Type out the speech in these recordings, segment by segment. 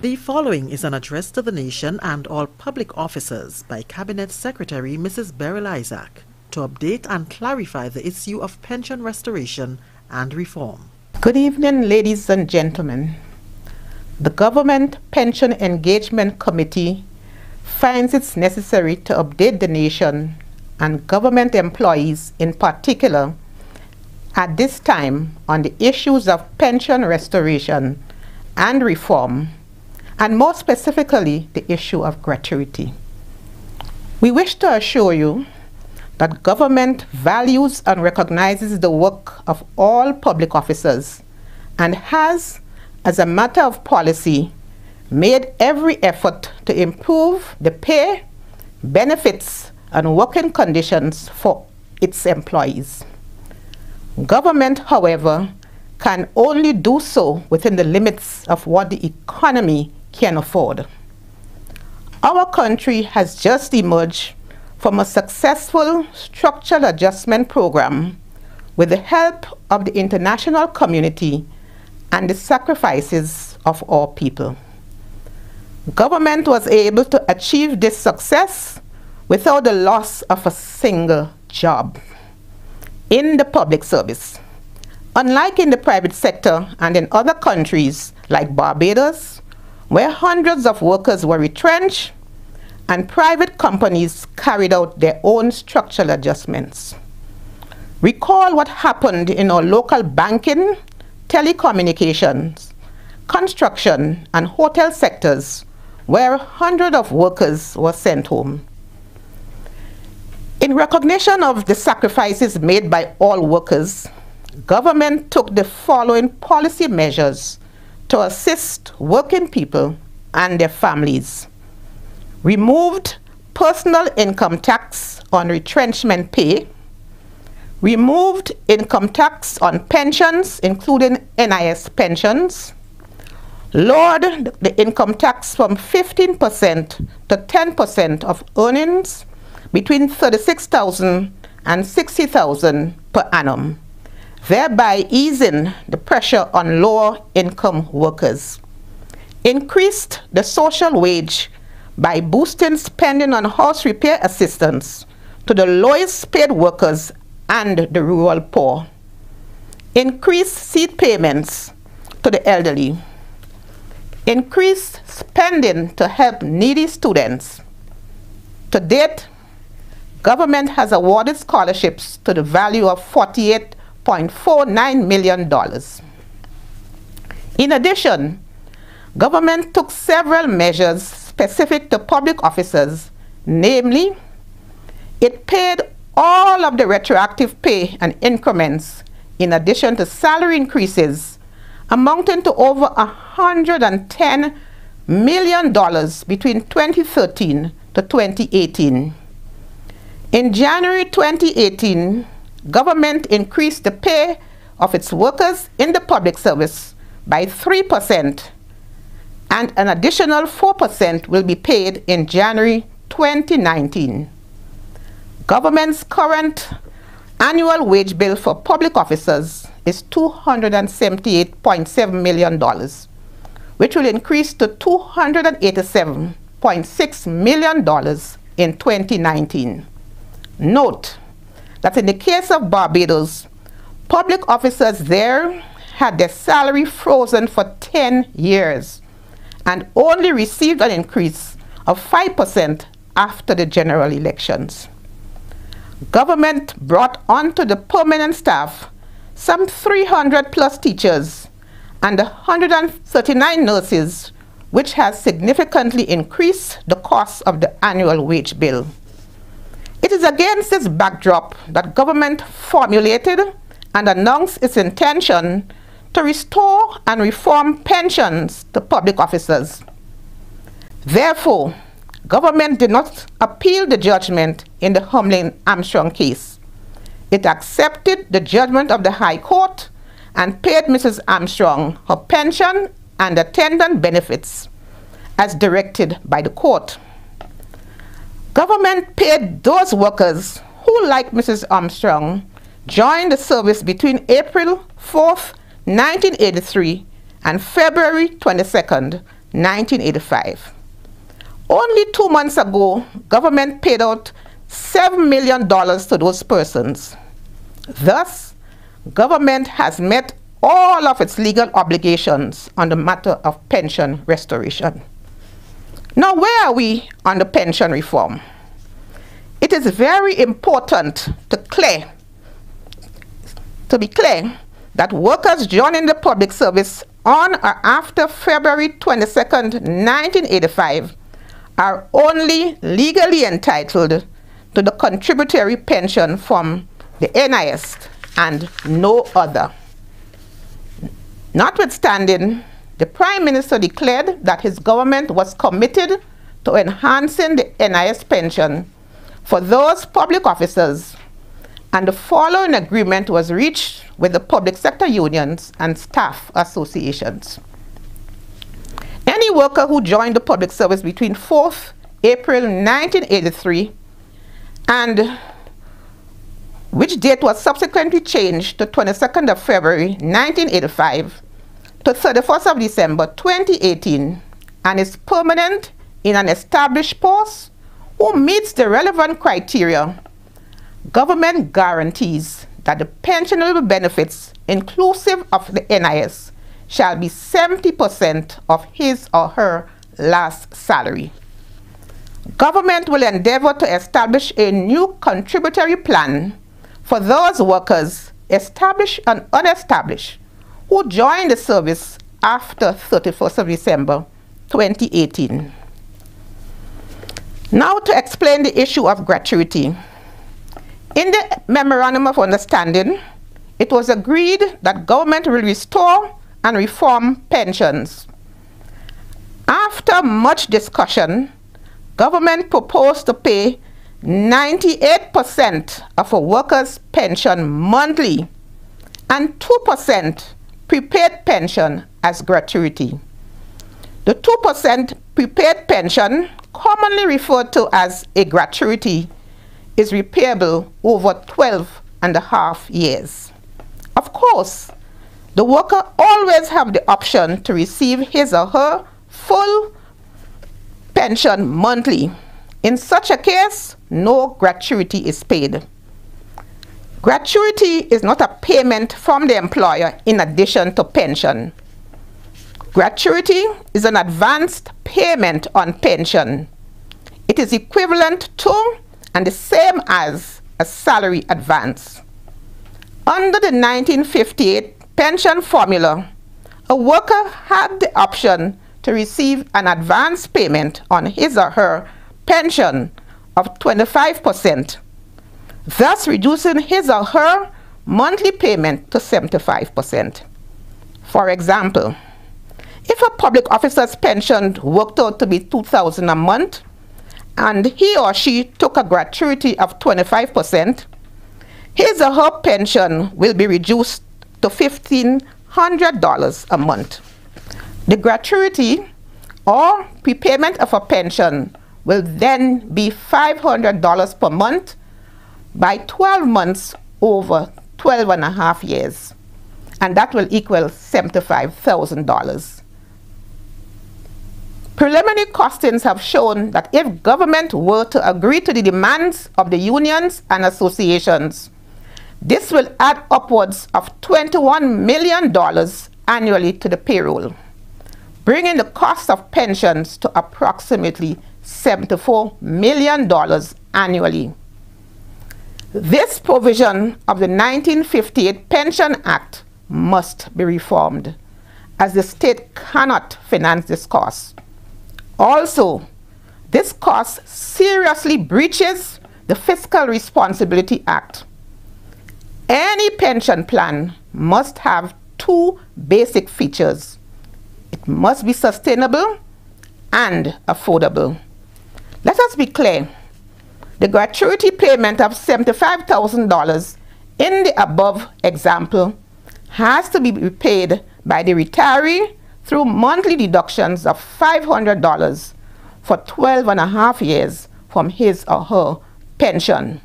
The following is an address to the nation and all public officers by Cabinet Secretary Mrs. Beryl Isaac to update and clarify the issue of pension restoration and reform. Good evening, ladies and gentlemen. The Government Pension Engagement Committee finds it necessary to update the nation and government employees in particular at this time on the issues of pension restoration and reform, and more specifically, the issue of gratuity. We wish to assure you that government values and recognizes the work of all public officers and has, as a matter of policy, made every effort to improve the pay, benefits, and working conditions for its employees. Government, however, can only do so within the limits of what the economy can afford. Our country has just emerged from a successful structural adjustment program with the help of the international community and the sacrifices of our people. Government was able to achieve this success without the loss of a single job in the public service. Unlike in the private sector and in other countries like Barbados, where hundreds of workers were retrenched and private companies carried out their own structural adjustments. Recall what happened in our local banking, telecommunications, construction, and hotel sectors, where hundreds of workers were sent home. In recognition of the sacrifices made by all workers, government took the following policy measures to assist working people and their families. Removed personal income tax on retrenchment pay, removed income tax on pensions, including NIS pensions, lowered the income tax from 15% to 10% of earnings between $36,000 and $60,000 per annum, thereby easing the pressure on lower income workers. Increased the social wage by boosting spending on house repair assistance to the lowest paid workers and the rural poor. Increased seed payments to the elderly. Increased spending to help needy students. To date, government has awarded scholarships to the value of $48.49 million. In addition, government took several measures specific to public officers, namely, it paid all of the retroactive pay and increments in addition to salary increases amounting to over $110 million between 2013 to 2018. In January 2018, government increased the pay of its workers in the public service by 3%, and an additional 4% will be paid in January 2019. Government's current annual wage bill for public officers is $278.7 million, which will increase to $287.6 million in 2019. Note that in the case of Barbados, public officers there had their salary frozen for 10 years and only received an increase of 5% after the general elections. Government brought onto the permanent staff some 300 plus teachers and 139 nurses, which has significantly increased the cost of the annual wage bill. It is against this backdrop that government formulated and announced its intention to restore and reform pensions to public officers. Therefore, government did not appeal the judgment in the Hamlin-Armstrong case. It accepted the judgment of the High Court and paid Mrs. Armstrong her pension and attendant benefits as directed by the court. Government paid those workers who, like Mrs. Armstrong, joined the service between April 4th, 1983 and February 22nd, 1985. Only 2 months ago, government paid out $7 million to those persons. Thus, government has met all of its legal obligations on the matter of pension restoration. Now, where are we on the pension reform? It is very important to be clear that workers joining the public service on or after February 22nd, 1985 are only legally entitled to the contributory pension from the NIS and no other. Notwithstanding, the Prime Minister declared that his government was committed to enhancing the NIS pension for those public officers, and the following agreement was reached with the public sector unions and staff associations. Any worker who joined the public service between 4th April 1983 and which date was subsequently changed to 22nd of February 1985 to 31st of December 2018 and is permanent in an established post who meets the relevant criteria, government guarantees that the pensionable benefits inclusive of the NIS shall be 70% of his or her last salary. Government will endeavor to establish a new contributory plan for those workers, established and unestablished, who joined the service after 31st of December 2018. Now to explain the issue of gratuity. In the Memorandum of Understanding, it was agreed that government will restore and reform pensions. After much discussion, government proposed to pay 98% of a worker's pension monthly and 2% prepaid pension as gratuity. The 2% prepaid pension, commonly referred to as a gratuity, is repayable over 12.5 years. Of course, the worker always have the option to receive his or her full pension monthly. In such a case, no gratuity is paid. Gratuity is not a payment from the employer in addition to pension. Gratuity is an advanced payment on pension. It is equivalent to and the same as a salary advance. Under the 1958 pension formula, a worker had the option to receive an advance payment on his or her pension of 25%, thus reducing his or her monthly payment to 75%. For example, if a public officer's pension worked out to be $2,000 a month, and he or she took a gratuity of 25%, his or her pension will be reduced to $1,500 a month. The gratuity or prepayment of a pension will then be $500 per month by 12 months over 12.5 years, and that will equal $75,000. Preliminary costings have shown that if government were to agree to the demands of the unions and associations, this will add upwards of $21 million annually to the payroll, bringing the cost of pensions to approximately $74 million annually. This provision of the 1958 Pension Act must be reformed, as the state cannot finance this cost. Also, this cost seriously breaches the Fiscal Responsibility Act. Any pension plan must have two basic features. It must be sustainable and affordable. Let us be clear. The gratuity payment of $75,000 in the above example has to be repaid by the retiree through monthly deductions of $500 for 12.5 years from his or her pension.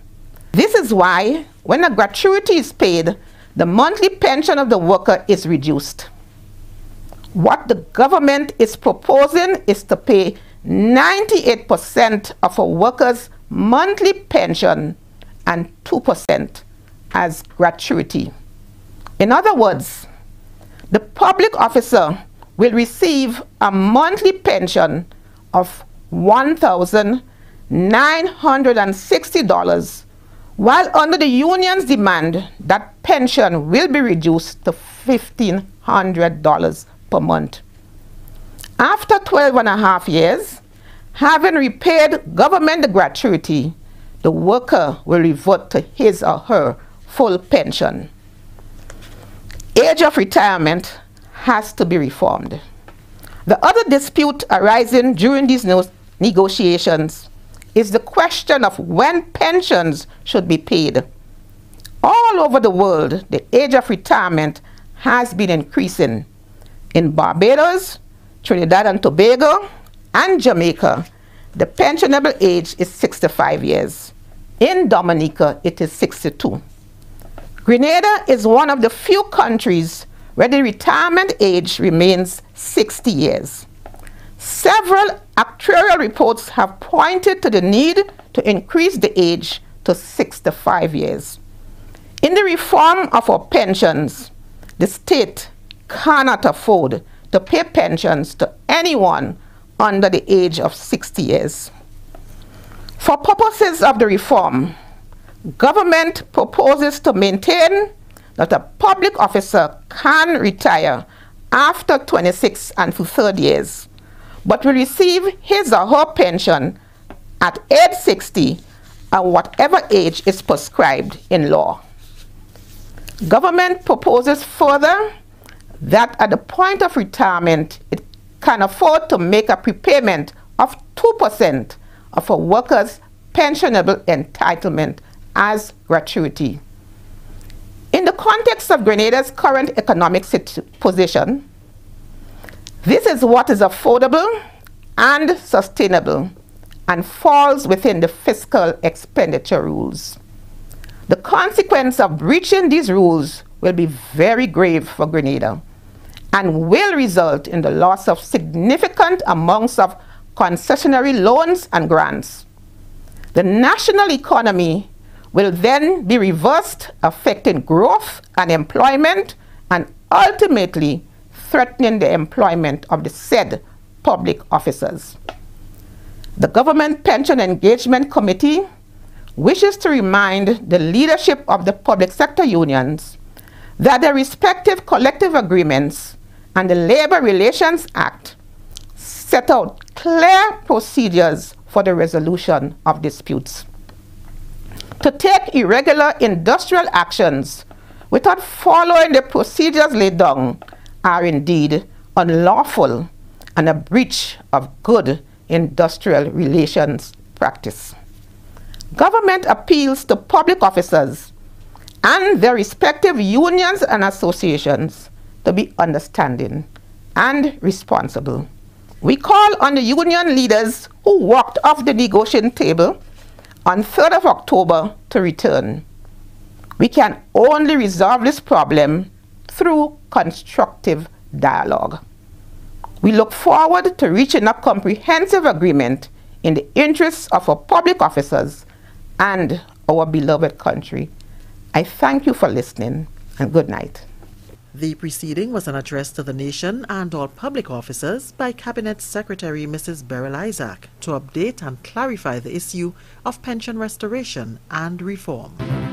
This is why, when a gratuity is paid, the monthly pension of the worker is reduced. What the government is proposing is to pay 98% of a worker's monthly pension and 2% as gratuity. In other words, the public officer will receive a monthly pension of $1,960, while under the union's demand, that pension will be reduced to $1,500 per month. After 12.5 years, having repaid government gratuity, the worker will revert to his or her full pension. Age of retirement has to be reformed. The other dispute arising during these negotiations is the question of when pensions should be paid. All over the world, the age of retirement has been increasing. In Barbados, Trinidad and Tobago, and Jamaica, the pensionable age is 65 years. In Dominica, it is 62. Grenada is one of the few countries where the retirement age remains 60 years. Several actuarial reports have pointed to the need to increase the age to 65 years. In the reform of our pensions, the state cannot afford to pay pensions to anyone under the age of 60 years. For purposes of the reform, government proposes to maintain that a public officer can retire after 26 and 30 years, but will receive his or her pension at age 60 or whatever age is prescribed in law. Government proposes further that at the point of retirement, it can afford to make a prepayment of 2% of a worker's pensionable entitlement as gratuity. In the context of Grenada's current economic position, this is what is affordable and sustainable and falls within the fiscal expenditure rules. The consequence of breaching these rules will be very grave for Grenada and will result in the loss of significant amounts of concessionary loans and grants. The national economy will then be reversed, affecting growth and employment and ultimately threatening the employment of the said public officers. The Government Pension Engagement Committee wishes to remind the leadership of the public sector unions that their respective collective agreements and the Labor Relations Act set out clear procedures for the resolution of disputes. To take irregular industrial actions without following the procedures laid down are indeed unlawful and a breach of good industrial relations practice. Government appeals to public officers and their respective unions and associations to be understanding and responsible. We call on the union leaders who walked off the negotiating table on 3rd of October to return. We can only resolve this problem through constructive dialogue. We look forward to reaching a comprehensive agreement in the interests of our public officers and our beloved country. I thank you for listening, and good night. The proceeding was an address to the nation and all public officers by Cabinet Secretary Mrs. Beryl Isaac to update and clarify the issue of pension restoration and reform.